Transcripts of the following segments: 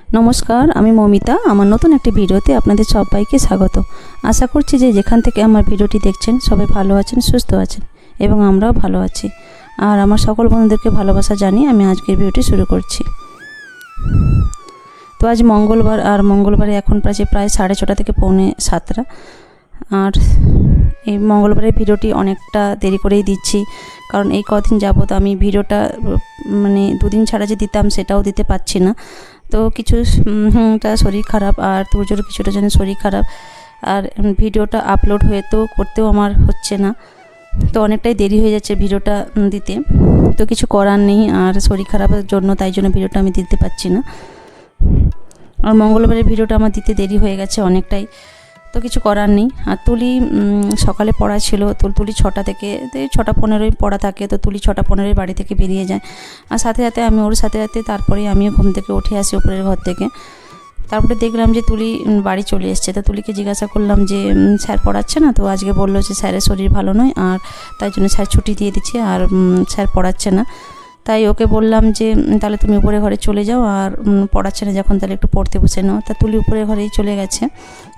নমস্কার, আমি মমিতা। আমার নতুন একটি ভিডিওতে আপনাদের সবাইকে স্বাগত। আশা করছি যে যেখান থেকে আমার ভিডিওটি দেখছেন সবাই ভালো আছেন, সুস্থ আছেন এবং আমরাও ভালো আছি। আর আমার সকল বন্ধুদেরকে ভালোবাসা জানিয়ে আমি আজকের ভিডিওটি শুরু করছি। তো আজ মঙ্গলবার, আর মঙ্গলবারে এখন প্রায় 6:30 থেকে 6:45। আর এই মঙ্গলবারের ভিডিওটি অনেকটা দেরি করেই দিচ্ছি, কারণ এই কদিন যাবত আমি ভিডিওটা মানে দুদিন ছাড়া যে দিতাম সেটাও দিতে পারছি না। তো কিছুটা শরীর খারাপ, আর তুর্যর কিছুটা যেন শরীর খারাপ, আর ভিডিওটা আপলোড হয়ে তো করতেও আমার হচ্ছে না, তো অনেকটাই দেরি হয়ে যাচ্ছে ভিডিওটা দিতে। তো কিছু করার নেই, আর শরীর খারাপের জন্য তাই জন্য ভিডিওটা আমি দিতে পারছি না। আর মঙ্গলবারের ভিডিওটা আমার দিতে দেরি হয়ে গেছে অনেকটাই, তো কিছু করার নেই। আর তুলি সকালে পড়া ছিল, তো তুলি 6টা থেকে 6:15 পড়া থাকে, তো তুলি 6:15 বাড়ি থেকে বেরিয়ে যায়। আর সাথে সাথে আমি ওর সাথে তারপরে আমিও ঘুম থেকে উঠে আসি উপরের ঘর থেকে। তারপরে দেখলাম যে তুলি বাড়ি চলে এসছে। তো তুলিকে জিজ্ঞাসা করলাম যে স্যার পড়াচ্ছে না? তো আজকে বললো যে স্যারের শরীর ভালো নয়, আর তাই জন্য স্যার ছুটি দিয়ে দিচ্ছে, আর স্যার পড়াচ্ছে না। তাই ওকে বললাম যে তাহলে তুমি উপরে ঘরে চলে যাও, আর পড়াচ্ছে না যখন তাহলে একটু পড়তে বসে নাও। তা তুলি উপরে ঘরেই চলে গেছে।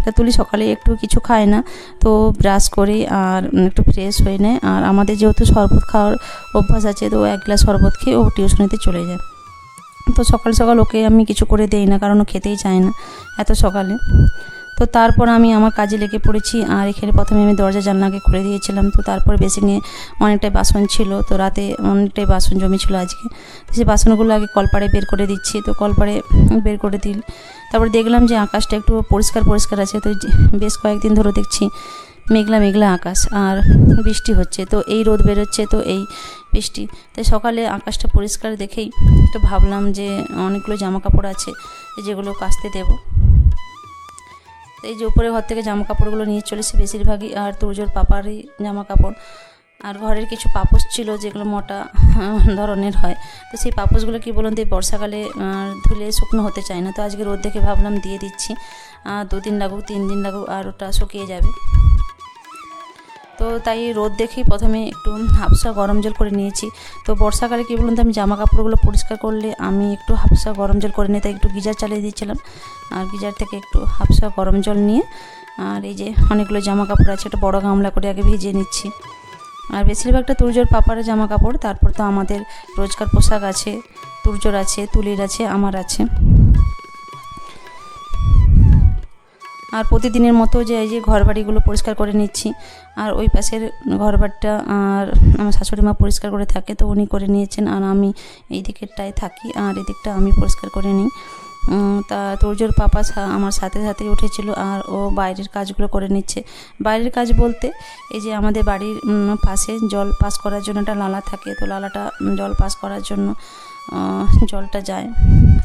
তা তুলি সকালে একটু কিছু খায় না, তো ব্রাশ করে আর একটু ফ্রেশ হয়ে নেয়। আর আমাদের যেহেতু শরবত খাওয়ার অভ্যাস আছে, তো 1 গ্লাস শরবত খেয়ে ও টিউশনিতে চলে যায়। তো সকাল সকাল ওকে আমি কিছু করে দেই না, কারণ ও খেতেই চায় না এত সকালে। তো তারপর আমি আমার কাজে লেগে পড়েছি। আর এখানে প্রথমে আমি দরজা জানলাকে খুলে দিয়েছিলাম। তো তারপর বেসিনে অনেকটাই বাসন ছিল, তো রাতে অনেকটাই বাসন জমেছিল আজকে। তো সেই বাসনগুলো আগে কলপাড়ে বের করে দিচ্ছি। তো কলপাড়ে বের করে দিল, তারপর দেখলাম যে আকাশটা একটু পরিষ্কার আছে। তো বেশ কয়েকদিন ধরে দেখছি মেঘলা মেঘলা আকাশ, আর বৃষ্টি হচ্ছে। তো এই রোদ বেরোচ্ছে, তো এই বৃষ্টি। তাই সকালে আকাশটা পরিষ্কার দেখেই তো ভাবলাম যে অনেকগুলো জামা কাপড় আছে যেগুলো কাচতে দেবো। এই যে উপরে ঘর থেকে জামা কাপড়গুলো নিয়ে চলেছে বেশিরভাগই, আর তুর্যর পাপারই জামা কাপড়। আর ঘরের কিছু পাপোশ ছিল যেগুলো মোটা ধরনের হয়, তো সেই পাপোশগুলো কী বলুন তো, এই বর্ষাকালে ধুলে শুকনো হতে চায় না। তো আজকে রোদ দেখে ভাবলাম দিয়ে দিচ্ছি, 2 দিন লাগুক 3 দিন লাগুক, আর ওটা শুকিয়ে যাবে। তো তাই রোদ দেখেই প্রথমে একটু হাফসা গরম জল করে নিয়েছি। তো বর্ষাকালে কী বলুন তো, আমি জামা কাপড়গুলো পরিষ্কার করলে আমি একটু হাফসা গরম জল করে নিই, তাই একটু গিজার চালিয়ে দিয়েছিলাম। আর গিজার থেকে একটু হাফসা গরম জল নিয়ে, আর এই যে অনেকগুলো জামা কাপড় আছে, একটা বড় গামলা করে আগে ভিজিয়ে নিচ্ছি। আর বেশিরভাগটা তুর্যর পাপারের জামা কাপড়। তারপর তো আমাদের রোজকার পোশাক আছে, তুর্যর আছে, তুলির আছে, আমার আছে। আর প্রতিদিনের মতো যে এই যে ঘর বাড়িগুলো পরিষ্কার করে নিচ্ছি। আর ওই পাশের ঘর বাড়িটা আর আমার শাশুড়ি মা পরিষ্কার করে থাকে, তো উনি করে নিয়েছেন, আর আমি এই দিকেরটায় থাকি, আর এদিকটা আমি পরিষ্কার করে নিই। তা তুর্যর পাপা আমার সাথে সাথেই উঠেছিল, আর ও বাইরের কাজগুলো করে নিচ্ছে। বাইরের কাজ বলতে এই যে আমাদের বাড়ির পাশে জল পাস করার জন্য একটা নালা থাকে, তো নালাটা জল পাস করার জন্য জলটা যায়।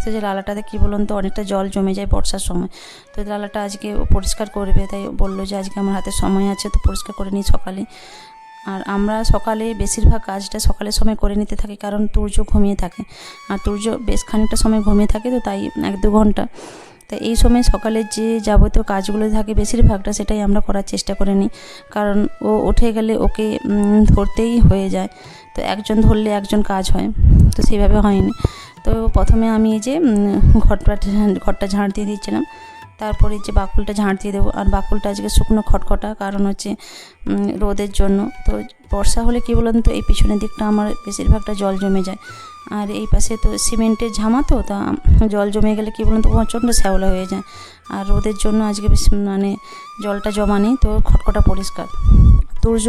তো যে নালাটাতে কী বলুন তো, অনেকটা জল জমে যায় বর্ষার সময়। তো নালাটা আজকে পরিষ্কার করবে, তাই বললো যে আজকে আমার হাতে সময় আছে, তো পরিষ্কার করে নিই সকালে। আর আমরা সকালে বেশিরভাগ কাজটা সকালের সময় করে নিতে থাকি, কারণ তুর্য ঘুমিয়ে থাকে, আর তুর্য বেশ খানিকটা সময় ঘুমিয়ে থাকে, তো তাই 1-2 ঘন্টা। তাই এই সময় সকালের যে যাবতীয় কাজগুলো থাকে বেশিরভাগটা সেটাই আমরা করার চেষ্টা করে নিই, কারণ ও উঠে গেলে ওকে ধরতেই হয়ে যায়। তো একজন ধরলে একজন কাজ হয়, তো সেইভাবে হয়নি। তো প্রথমে আমি এই যে ঘরটা ঝাড় দিয়ে দিয়েছিলাম, তারপরে যে বাকুলটা ঝাড় দিয়ে দেবো। আর বাকুলটা আজকে শুকনো খটখটা, কারণ হচ্ছে রোদের জন্য। তো বর্ষা হলে কী বলুন তো, এই পিছনের দিকটা আমার বেশিরভাগটা জল জমে যায়। আর এই পাশে তো সিমেন্টের ঝামা, তো তা জল জমে গেলে কী বলুন তো প্রচণ্ড শ্যাওলা হয়ে যায়। আর রোদের জন্য আজকে বেশ জলটা জমা নেই, তো খটখটা পরিষ্কার। তুর্য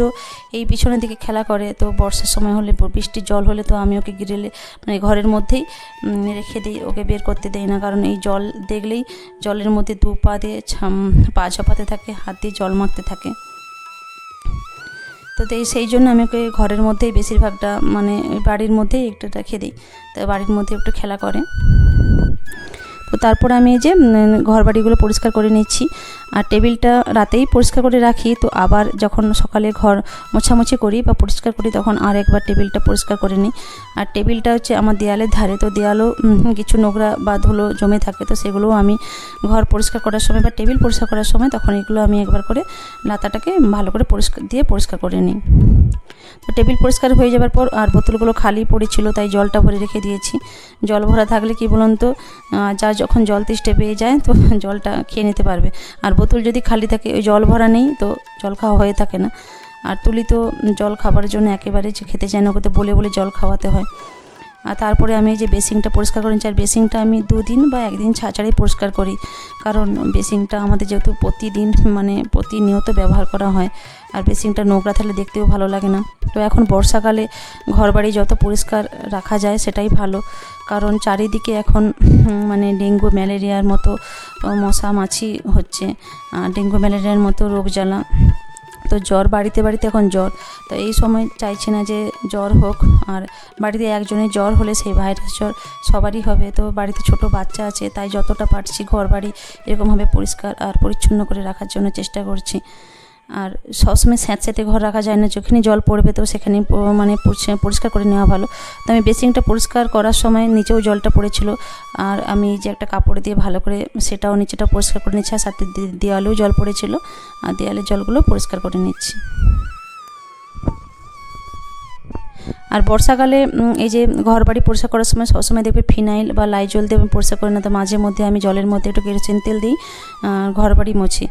এই পিছনের দিকে খেলা করে, তো বর্ষার সময় হলে বৃষ্টির জল হলে তো আমি ওকে গ্রিলে ঘরের মধ্যেই রেখে দিই, ওকে বের করতে দেই না, কারণ এই জল দেখলেই জলের মধ্যে 2 পা দিয়ে পা চাপাতে থাকে, হাত দিয়ে জল মাখতে থাকে। তো সেই জন্য আমি ওকে ঘরের মধ্যেই বেশিরভাগটা বাড়ির মধ্যেই একটু রেখে দিই, তো বাড়ির মধ্যে একটু খেলা করে। তো তারপর আমি এই যে ঘর বাড়িগুলো পরিষ্কার করে নিচ্ছি। আর টেবিলটা রাতেই পরিষ্কার করে রাখি, তো আবার যখন সকালে ঘর মোছামুছি করি বা পরিষ্কার করি তখন আর একবার টেবিলটা পরিষ্কার করে নিই। আর টেবিলটা হচ্ছে আমার দেয়ালের ধারে, তো দেয়ালও কিছু নোংরা বা ধুলো জমে থাকে, তো সেগুলোও আমি ঘর পরিষ্কার করার সময় বা টেবিল পরিষ্কার করার সময় তখন এগুলো আমি একবার করে লাতাটাকে ভালো করে পরিষ্কার করে নিই। তো টেবিল পরিষ্কার হয়ে যাবার পর আর বোতলগুলো খালি পড়েছিল, তাই জলটা ভরে রেখে দিয়েছি। জল ভরা থাকলে কি বলুন তো, যার যখন জল তেষ্টা পেয়ে যায় তো জলটা খেয়ে নিতে পারবে। আর বোতল যদি খালি থাকে, ওই জল ভরা নেই তো জল খাওয়া হয়ে থাকে না। আর তুলি তো জল খাবার জন্য একেবারে যে খেতে চায় না, ওকে তো বলে বলে জল খাওয়াতে হয়। আর তারপরে আমি এই যে বেসিনটা পরিষ্কার করে নিচ্ছি। আর বেসিনটা আমি 2 দিন বা 1 দিন ছাড়াই পরিষ্কার করি, কারণ বেসিনটা আমাদের যেহেতু প্রতিদিন মানে প্রতিনিয়ত ব্যবহার করা হয়, আর বেসিনটা নোংরা থাকলে দেখতেও ভালো লাগে না। তো এখন বর্ষাকালে ঘরবাড়ি যত পরিষ্কার রাখা যায় সেটাই ভালো, কারণ চারিদিকে এখন মানে ডেঙ্গু ম্যালেরিয়ার মতো মশা মাছি হচ্ছে, ডেঙ্গু ম্যালেরিয়ার মতো রোগ জ্বালা। তো জ্বর বাড়িতে বাড়িতে এখন জ্বর, তো এই সময় চাইছি না যে জ্বর হোক। আর বাড়িতে একজনের জ্বর হলে সেই ভাইরাস জ্বর সবারই হবে। তো বাড়িতে ছোট বাচ্চা আছে, তাই যতটা পারছি ঘর বাড়ি এরকমভাবে পরিষ্কার আর পরিচ্ছন্ন করে রাখার জন্য চেষ্টা করছি। আর সবসময় স্যাঁতস্যাঁতে ঘর রাখা যায় না, যেখানে জল পড়বে তো সেখানেই মানে পরিষ্কার করে নেওয়া ভালো। তো আমি বেসিনটা পরিষ্কার করার সময় নিচেও জলটা পড়েছিল, আর আমি যে একটা কাপড় দিয়ে ভালো করে সেটাও নিচেটা পরিষ্কার করে নিচ্ছি। আর সাথে দেওয়ালেও জল পড়েছিল, আর দেওয়ালের জলগুলো পরিষ্কার করে নিচ্ছি। আর বর্ষাকালে এই যে ঘর বাড়ি পরিষ্কার করার সময় সবসময় দেখবে ফিনাইল বা লাইজল দিয়ে আমি পরিষ্কার করি না, তো মাঝে মধ্যে আমি জলের মধ্যে একটু কেরোসিন তেল দিই, ঘর বাড়ি মুছি।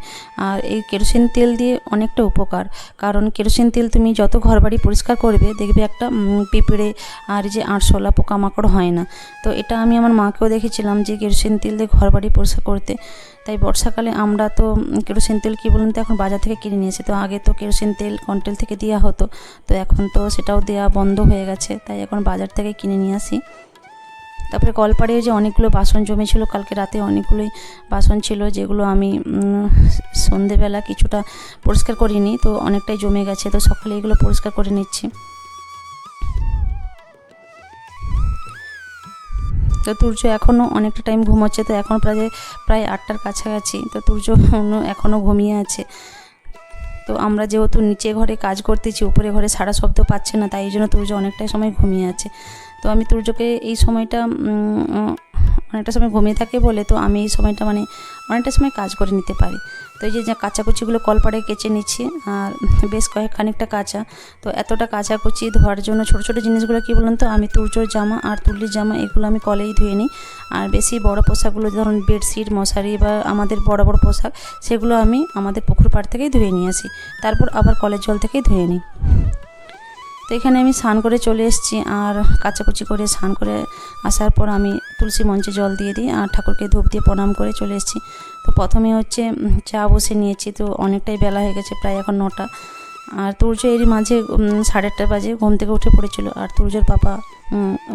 আর এই কেরোসিন তেল দিয়ে অনেকটা উপকার, কারণ কেরোসিন তেল তুমি যত ঘর বাড়ি পরিষ্কার করবে দেখবে একটা পিঁপড়ে আর যে আরশোলা পোকামাকড় হয় না। তো এটা আমি আমার মাকেও দেখেছিলাম যে কেরোসিন তেল দিয়ে ঘর বাড়ি পরিষ্কার করতে। তাই বর্ষাকালে আমরা তো কেরোসিন তেল কী বলুন তো এখন বাজার থেকে কিনে নিয়ে এসে, তো আগে তো কেরোসিন তেল কন্টেল থেকে দেওয়া হতো, তো এখন তো সেটাও দেওয়া বন্ধ হয়ে গেছে, তাই এখন বাজার থেকে কিনে নিয়ে আসি। তারপরে কলপাড়ে যে অনেকগুলো বাসন জমেছিল, কালকে রাতে অনেকগুলোই বাসন ছিল যেগুলো আমি সন্ধেবেলা কিছুটা পরিষ্কার করিনি, তো অনেকটাই জমে গেছে, তো সকালে এগুলো পরিষ্কার করে নিচ্ছি। তো তুর্য এখনও অনেকটা টাইম ঘুমোচ্ছে, তো এখন প্রায় 8টার কাছাকাছি, তো তুর্য এখনও ঘুমিয়ে আছে। তো আমরা যেহেতু নিচে ঘরে কাজ করতেছি, উপরে ঘরে সারা শব্দ পাচ্ছে না, তাই এই জন্য তুর্য অনেকটাই সময় ঘুমিয়ে আছে। তো আমি তুর্যকে এই সময়টা অনেকটা সময় ঘুমিয়ে থাকে বলে, তো আমি এই সময়টা মানে অনেকটা সময় কাজ করে নিতে পারি। তো এই যে কাচাকুচিগুলো কলপাড়ে কেচে নিচ্ছি, আর বেশ খানিকটা কাঁচা। তো এতটা কাচাকুচি ধোয়ার জন্য ছোটো ছোটো জিনিসগুলো কী বলুন তো, আমি তুর্যর জামা আর তুলির জামা এগুলো আমি কলেই ধুয়ে নিই। আর বেশি বড় পোশাকগুলো ধরুন বেডশিট মশারি বা আমাদের বড় বড় পোশাক, সেগুলো আমি আমাদের পুকুর পাড় থেকেই ধুয়ে নিয়ে আসি, তারপর আবার কলের জল থেকেই ধুয়ে নিই। তো এখানে আমি স্নান করে চলে এসেছি, আর কাচাকুচি করে স্নান করে আসার পর আমি তুলসী মঞ্চে জল দিয়ে দিই আর ঠাকুরকে ধূপ দিয়ে প্রণাম করে চলে এসেছি। তো প্রথমে হচ্ছে চা বসে নিয়েছি, তো অনেকটাই বেলা হয়ে গেছে, প্রায় এখন 9টা। আর তুর্য এরই মাঝে 8:30 বাজে ঘুম থেকে উঠে পড়েছিল, আর তুর্যের পাপা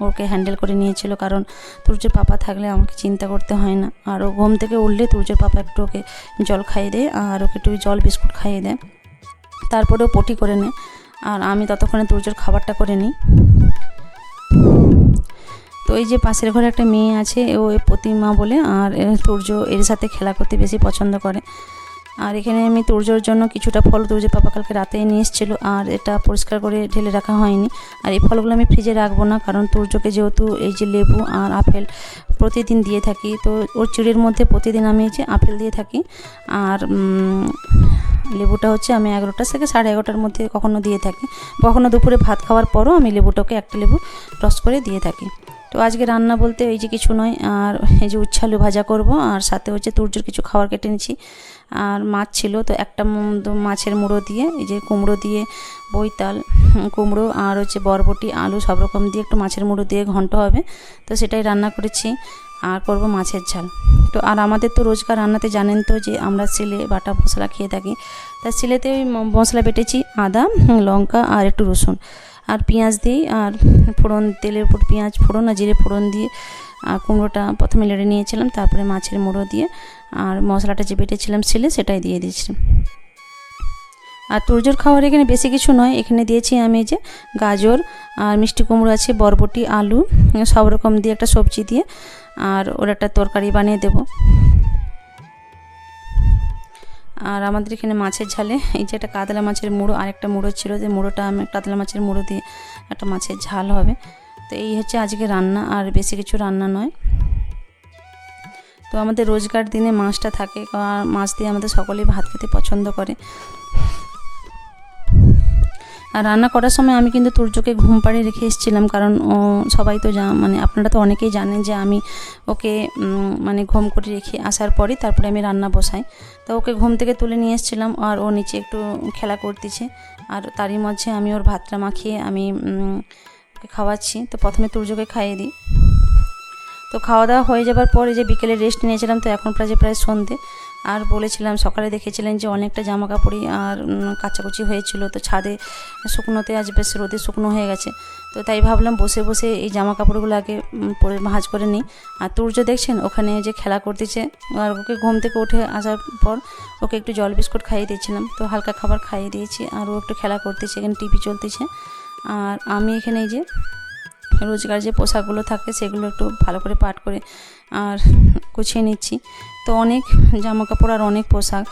ওকে হ্যান্ডেল করে নিয়েছিল, কারণ তুর্যের পাপা থাকলে আমাকে চিন্তা করতে হয় না। আর ও ঘুম থেকে উঠলে তুর্যের পাপা একটু ওকে জল খাইয়ে দেয়, আর ওকে একটু জল বিস্কুট খাইয়ে দেয়, তারপরেও পটি করে নেয়। আর আমি ততক্ষণে তুর্যর খাবারটা করে নিই। তো এই যে পাশের ঘরে একটা মেয়ে আছে, ও প্রতিমা বলে, আর তুর্য এর সাথে খেলা করতে বেশি পছন্দ করে। আর এখানে আমি তুর্যর জন্য কিছুটা ফল তুর্যের পাপা কালকে রাতে নিয়ে এসেছিলো, আর এটা পরিষ্কার করে ঢেলে রাখা হয়নি। আর এই ফলগুলো আমি ফ্রিজে রাখবো না, কারণ তুর্যকে যেহেতু এই যে লেবু আর আপেল প্রতিদিন দিয়ে থাকি, তো ওর চিড়ির মধ্যে প্রতিদিন আমি এই যে আপেল দিয়ে থাকি, আর লেবুটা হচ্ছে আমি 11টা থেকে 11:30টার মধ্যে কখনো দিয়ে থাকি, কখনো দুপুরে ভাত খাওয়ার পরও আমি লেবুটাকে একটা লেবু রস করে দিয়ে থাকি। তো আজকে রান্না বলতে এই যে কিছু নয়, আর এই যে উচ্ছে আলু ভাজা করব, আর সাথে হচ্ছে তুর্যর কিছু খাবার কেটে নিচ্ছি। আর মাছ ছিল, তো একটা মাছের মুড়ো দিয়ে এই যে কুমড়ো দিয়ে বৈতাল কুমড়ো আর হচ্ছে বরবটি আলু সব রকম দিয়ে একটু মাছের মুড়ো দিয়ে ঘন্ট হবে, তো সেটাই রান্না করেছি। আর করব মাছের ঝাল। তো আর আমাদের তো রোজকার রান্নাতে জানেন তো যে আমরা সিলে বাটা মশলা খেয়ে থাকি, তাই সিলেতে ওই মশলা বেটেছি আদা লঙ্কা আর একটু রসুন আর পেঁয়াজ দিই, আর ফোড়ন তেলের উপর পেঁয়াজ ফোড়ন আর জিরে ফোড়ন দিয়ে আর কুমড়োটা প্রথমে নেড়ে নিয়েছিলাম, তারপরে মাছের মুড়ো দিয়ে আর মশলাটা যে বেটেছিলাম সিলে সেটাই দিয়ে দিয়েছিলাম। আর তুর্যর খাবার এখানে বেশি কিছু নয়, এখানে দিয়েছি আমি যে গাজর আর মিষ্টি কুমড়ো আছে, বরবটি আলু সব রকম দিয়ে একটা সবজি দিয়ে, আর ওর একটা তরকারি বানিয়ে দেব। আর আমাদের এখানে মাছের ঝালে এই যে একটা কাতলা মাছের মুড়ো আর একটা মুড়ো ছিল, যে মুড়োটা আমি কাতলা মাছের মুড়ো দিয়ে একটা মাছের ঝাল হবে। তো এই হচ্ছে আজকে রান্না, আর বেশি কিছু রান্না নয়। তো আমাদের রোজকার দিনে মাছটা থাকে, আর মাছ দিয়ে আমাদের সকলেই ভাত খেতে পছন্দ করে। আর রান্না করার সময় আমি কিন্তু তুর্যকে ঘুম পাড়িয়ে রেখে এসেছিলাম, কারণ সবাই তো মানে আপনারা তো অনেকেই জানেন যে আমি ওকে মানে ঘুম করে রেখে আসার পরই তারপরে আমি রান্না বসাই। তো ওকে ঘুম থেকে তুলে নিয়ে এসেছিলাম, আর ও নিচে একটু খেলা করতেছে, আর তারই মধ্যে আমি ওর ভাতটা মাখিয়ে আমি ওকে খাওয়াচ্ছি। তো প্রথমে তুর্যকে খাইয়ে দিই। তো খাওয়া দাওয়া হয়ে যাবার পরে যে বিকেলে রেস্ট নিয়েছিলাম, তো এখন প্রায় সন্ধে। আর বলেছিলাম সকালে দেখেছিলেন যে অনেকটা জামা কাপড়ই আর কাচাকুচি হয়েছিল, তো ছাদে শুকনোতে আজ বেশ রোদে শুকনো হয়ে গেছে। তো তাই ভাবলাম বসে বসে এই জামা কাপড়গুলো আগে পরে ভাঁজ করে নিই। আর তুর্য দেখছেন ওখানে যে খেলা করতেছে, আর ওকে ঘুম থেকে উঠে আসার পর ওকে একটু জল বিস্কুট খাইয়ে দিয়েছিলাম, তো হালকা খাবার খাইয়ে দিয়েছি, আর ও একটু খেলা করতেছে, এখানে টিভি চলতেছে। আর আমি এখানে এই যে রোজকার যে পোশাকগুলো থাকে সেগুলো একটু ভালো করে পাট করে আর গুছিয়ে নিচ্ছি। তো অনেক জামা কাপড় আর অনেক পোশাক,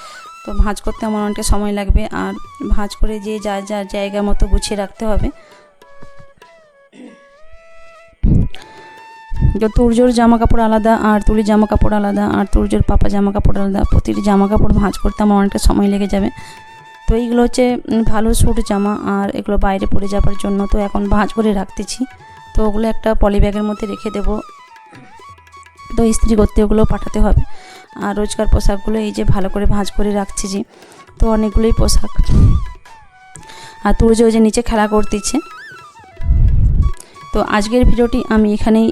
তো ভাঁজ করতে আমার অনেকটা সময় লাগবে, আর ভাঁজ করে যে যার যার জায়গা মতো গুছিয়ে রাখতে হবে। তো তুর্যর জামা কাপড় আলাদা, আর তুলির জামা কাপড় আলাদা, আর তুর্যর পাপা জামা কাপড় আলাদা। প্রতিটি জামা কাপড় ভাঁজ করতে আমার অনেকটা সময় লেগে যাবে। তো এইগুলো হচ্ছে ভালো স্যুট জামা, আর এগুলো বাইরে পরে যাবার জন্য, তো এখন ভাঁজ করে রাখতেছি। তো ওগুলো একটা পলি ব্যাগের মধ্যে রেখে দেবো, তো ইস্ত্রি করতে ওগুলো পাঠাতে হবে। আর রোজকার পোশাকগুলো এই যে ভালো করে ভাঁজ করে রাখছি যে, তো অনেকগুলোই পোশাক। আর তুর্য যে নিচে খেলা করতেছে। তো আজকের ভিডিওটি আমি এখানেই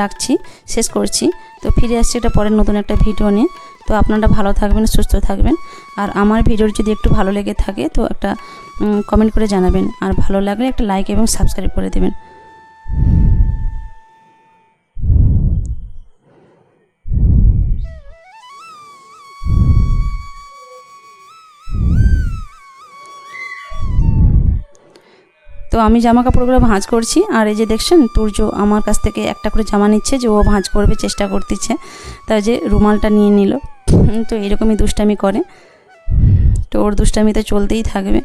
রাখছি, শেষ করছি। তো ফিরে আসছি একটা পরের নতুন একটা ভিডিও নিয়ে। তো আপনারা ভালো থাকবেন, সুস্থ থাকবেন। আর আমার ভিডিওর যদি একটু ভালো লেগে থাকে তো একটা কমেন্ট করে জানাবেন, আর ভালো লাগলে একটা লাইক এবং সাবস্ক্রাইব করে দেবেন। তো আমি জামা কাপড়গুলো ভাঁজ করছি, আর এই যে দেখছেন তুর্য আমার কাছ থেকে একটা করে জামা নিচ্ছে, যে ও ভাঁজ করবে চেষ্টা করতেছে। তাই যে রুমালটা নিয়ে নিল। তো এরকমই দুষ্টামি করে, তো ওর দুষ্টামি তো চলতেই থাকবে,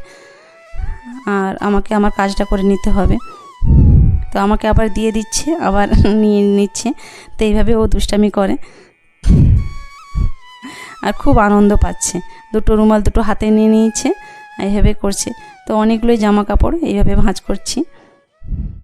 আর আমাকে আমার কাজটা করে নিতে হবে। তো আমাকে আবার দিয়ে দিচ্ছে, আবার নিয়ে নিচ্ছে, তো এইভাবে ও দুষ্টামি করে আর খুব আনন্দ পাচ্ছে। দুটো রুমাল দুটো হাতে নিয়ে নিয়েছে, এইভাবে করছে। তো অনেকগুলোই জামা কাপড় এইভাবে ভাঁজ করছি।